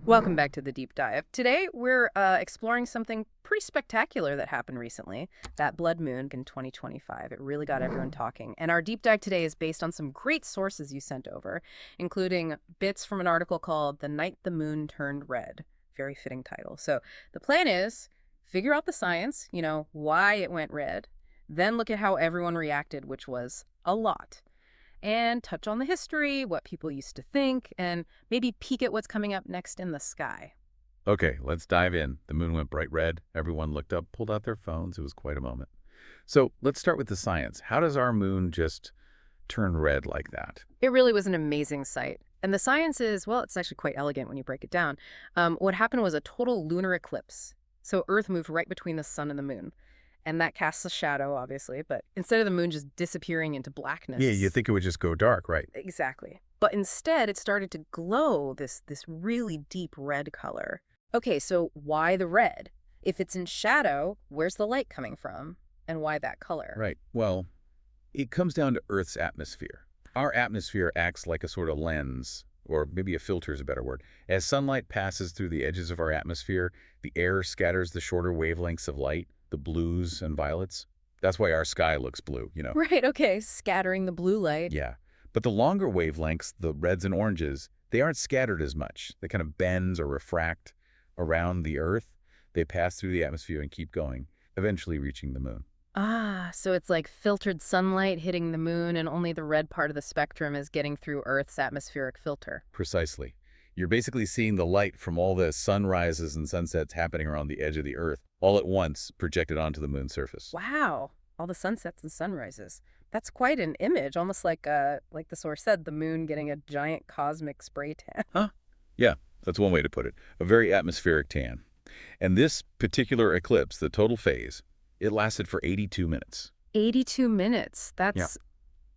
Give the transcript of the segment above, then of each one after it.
Welcome back to the deep dive. Today, we're exploring something pretty spectacular that happened recently, that blood moon in 2025. It really got everyone talking. And our deep dive today is based on some great sources you sent over, including bits from an article called The Night the Moon Turned Red. Very fitting title. So the plan is figure out the science, why it went red, then look at how everyone reacted, which was a lot, and touch on the history, what people used to think, and maybe peek at what's coming up next in the sky. Okay, let's dive in. The moon went bright red. Everyone looked up, pulled out their phones. It was quite a moment. So let's start with the science. How does our moon just turn red like that? It really was an amazing sight. And the science is, well, it's actually quite elegant when you break it down. What happened was a total lunar eclipse. So Earth moved right between the sun and the moon. And that casts a shadow, obviously, but instead of the moon just disappearing into Yeah, you blackness. think it would just go dark, right? Exactly. But instead, it started to glow this really deep red color. Okay, so why the red? If it's in shadow, where's the light coming from? And why that color? Right. Well, it comes down to Earth's atmosphere. Our atmosphere acts like a sort of lens, or maybe a filter is a better word. As sunlight passes through the edges of our atmosphere, the air scatters the shorter wavelengths of light, the blues and violets. That's why our sky looks blue. Right, okay, scattering the blue light. Yeah. But the longer wavelengths, the reds and oranges, they aren't scattered as much. They kind of bend or refract around the Earth. They pass through the atmosphere and keep going, eventually reaching the moon. Ah, so it's like filtered sunlight hitting the moon, and only the red part of the spectrum is getting through Earth's atmospheric filter. Precisely. You're basically seeing the light from all the sunrises and sunsets happening around the edge of the Earth, all at once projected onto the moon's surface. Wow, all the sunsets and sunrises. That's quite an image, almost like the source said, the moon getting a giant cosmic spray tan. Huh? Yeah, that's one way to put it. A very atmospheric tan. And this particular eclipse, the total phase, it lasted for 82 minutes. 82 minutes. Yeah.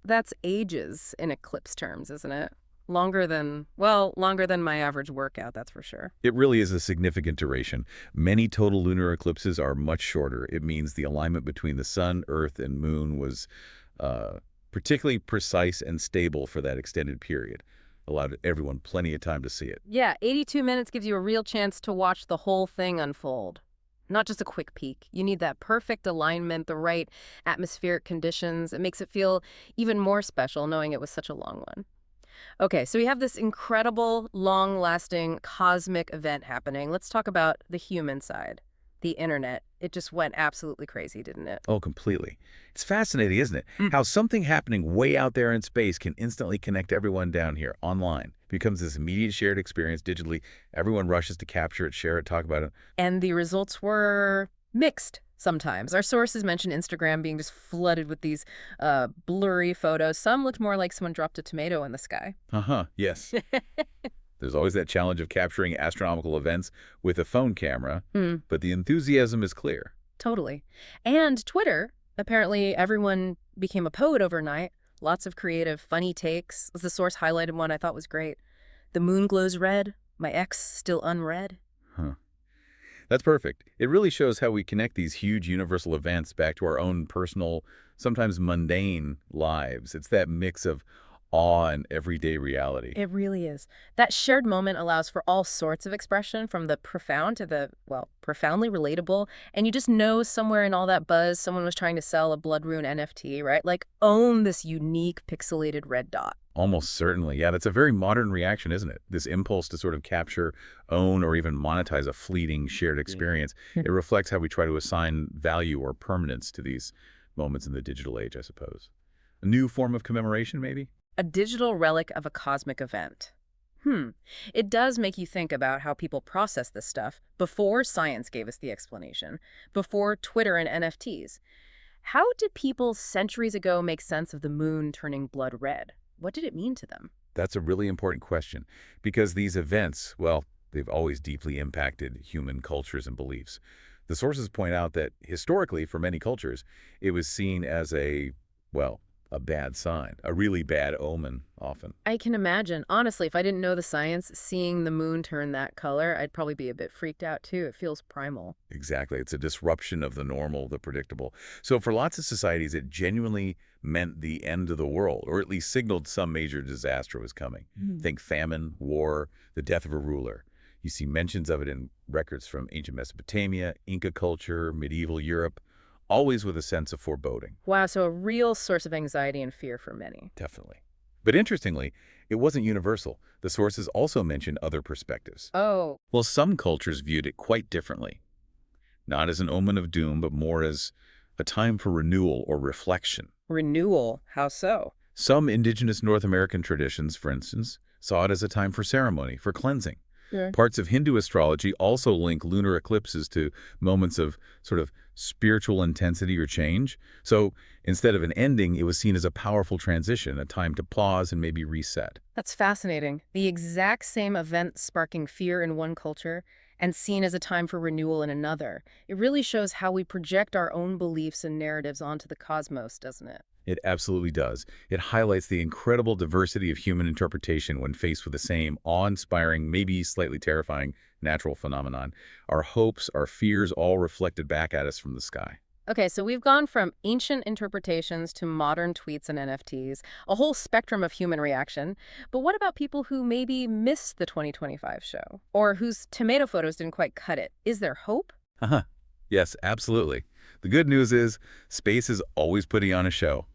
That's ages in eclipse terms, isn't it? Longer than my average workout, that's for sure. It really is a significant duration. Many total lunar eclipses are much shorter. It means the alignment between the sun, earth, and moon was particularly precise and stable for that extended period. Allowed everyone plenty of time to see it. Yeah, 82 minutes gives you a real chance to watch the whole thing unfold. Not just a quick peek. You need that perfect alignment, the right atmospheric conditions. It makes it feel even more special knowing it was such a long one. Okay, so we have this incredible, long-lasting cosmic event happening. Let's talk about the human side, the internet. It just went absolutely crazy, didn't it? Oh, completely. It's fascinating, isn't it? How something happening way out there in space can instantly connect everyone down here online. It becomes this immediate shared experience digitally. Everyone rushes to capture it, share it, talk about it. And the results were mixed sometimes. Our sources mentioned Instagram being just flooded with these blurry photos. Some looked more like someone dropped a tomato in the sky. Uh-huh, yes. There's always that challenge of capturing astronomical events with a phone camera, but the enthusiasm is clear. Totally. And Twitter, apparently everyone became a poet overnight. Lots of creative, funny takes. The source highlighted one I thought was great. The moon glows red. My ex still unread. Huh. That's perfect. It really shows how we connect these huge universal events back to our own personal, sometimes mundane lives. It's that mix of awe and everyday reality. It really is. That shared moment allows for all sorts of expression, from the profound to the, well, profoundly relatable. And you just know somewhere in all that buzz, someone was trying to sell a blood rune NFT, right? Like, own this unique pixelated red dot. Almost certainly. Yeah, that's a very modern reaction, isn't it? This impulse to sort of capture, own, or even monetize a fleeting shared experience. It reflects how we try to assign value or permanence to these moments in the digital age, I suppose. A new form of commemoration, maybe? A digital relic of a cosmic event. It does make you think about how people process this stuff before science gave us the explanation, before Twitter and NFTs. How did people centuries ago make sense of the moon turning blood red? What did it mean to them? That's a really important question because these events, well, they've always deeply impacted human cultures and beliefs. The sources point out that historically, for many cultures, it was seen as well, a bad sign, a really bad omen often. I can imagine. Honestly, if I didn't know the science, seeing the moon turn that color, I'd probably be a bit freaked out too. It feels primal. Exactly. It's a disruption of the normal, the predictable. So for lots of societies, it genuinely meant the end of the world, or at least signaled some major disaster was coming. Think famine, war, the death of a ruler. You see mentions of it in records from ancient Mesopotamia, Inca culture, medieval Europe, always with a sense of foreboding. Wow, so a real source of anxiety and fear for many. Definitely. But interestingly, it wasn't universal. The sources also mention other perspectives. Oh, Well, some cultures viewed it quite differently, not as an omen of doom, but more as a time for renewal or reflection. renewal. How so? Some indigenous North American traditions, for instance, saw it as a time for ceremony, for cleansing. Yeah. Parts of Hindu astrology also link lunar eclipses to moments of sort of spiritual intensity or change. So instead of an ending, it was seen as a powerful transition, a time to pause and maybe reset. That's fascinating. The exact same event sparking fear in one culture and seen as a time for renewal in another. It really shows how we project our own beliefs and narratives onto the cosmos, doesn't it? It absolutely does. It highlights the incredible diversity of human interpretation when faced with the same awe-inspiring, maybe slightly terrifying natural phenomenon. Our hopes, our fears, all reflected back at us from the sky. Okay, so we've gone from ancient interpretations to modern tweets and NFTs, a whole spectrum of human reaction. But what about people who maybe missed the 2025 show or whose tomato photos didn't quite cut it? Is there hope? Haha. Yes, absolutely. The good news is space is always putting on a show.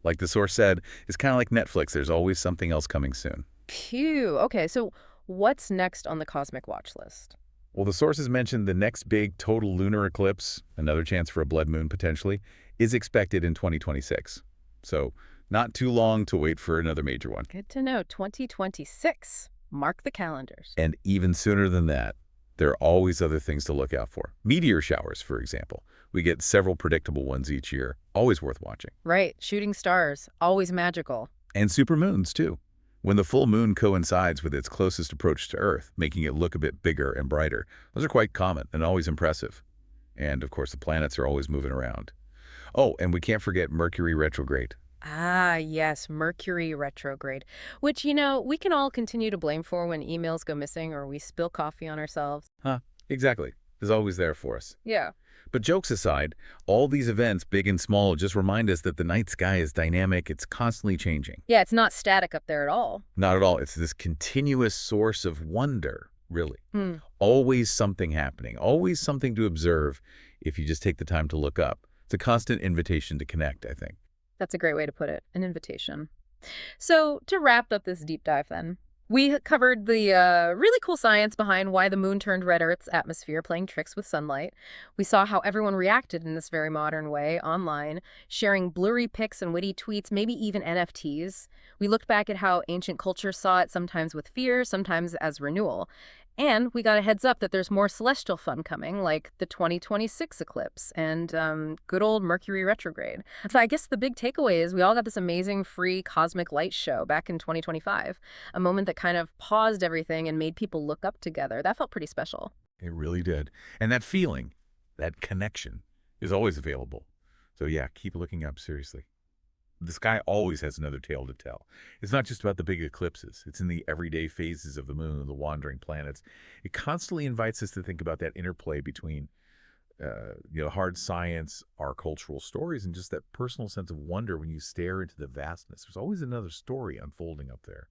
Like the source said, it's kind of like Netflix. There's always something else coming soon. Phew. Okay, so what's next on the cosmic watch list? Well, the sources mentioned the next big total lunar eclipse, another chance for a blood moon potentially, is expected in 2026. So not too long to wait for another major one. Good to know. 2026. Mark the calendars. And even sooner than that, there are always other things to look out for. Meteor showers, for example. We get several predictable ones each year, always worth watching. Right. Shooting stars. Always magical. And supermoons, too. When the full moon coincides with its closest approach to Earth, making it look a bit bigger and brighter, those are quite common and always impressive. And, of course, the planets are always moving around. Oh, and we can't forget Mercury retrograde. Ah, yes, Mercury retrograde, which, we can all continue to blame for when emails go missing or we spill coffee on ourselves. Huh, exactly. It's always there for us. Yeah. But jokes aside, all these events, big and small, just remind us that the night sky is dynamic. It's constantly changing. Yeah, it's not static up there at all. Not at all. It's this continuous source of wonder, really. Hmm. Always something happening, always something to observe if you just take the time to look up. It's a constant invitation to connect, I think. That's a great way to put it, an invitation. So, to wrap up this deep dive then, we covered the really cool science behind why the moon turned red Earth's atmosphere, playing tricks with sunlight. We saw how everyone reacted in this very modern way online, sharing blurry pics and witty tweets, maybe even NFTs. We looked back at how ancient culture saw it, sometimes with fear, sometimes as renewal. And we got a heads up that there's more celestial fun coming, like the 2026 eclipse and good old Mercury retrograde. So I guess the big takeaway is we all got this amazing free cosmic light show back in 2025, a moment that kind of paused everything and made people look up together. That felt pretty special. It really did. And that feeling, that connection, is always available. So yeah, keep looking up, seriously. The sky always has another tale to tell. It's not just about the big eclipses. It's in the everyday phases of the moon, the wandering planets. It constantly invites us to think about that interplay between, hard science, our cultural stories, and just that personal sense of wonder when you stare into the vastness. There's always another story unfolding up there.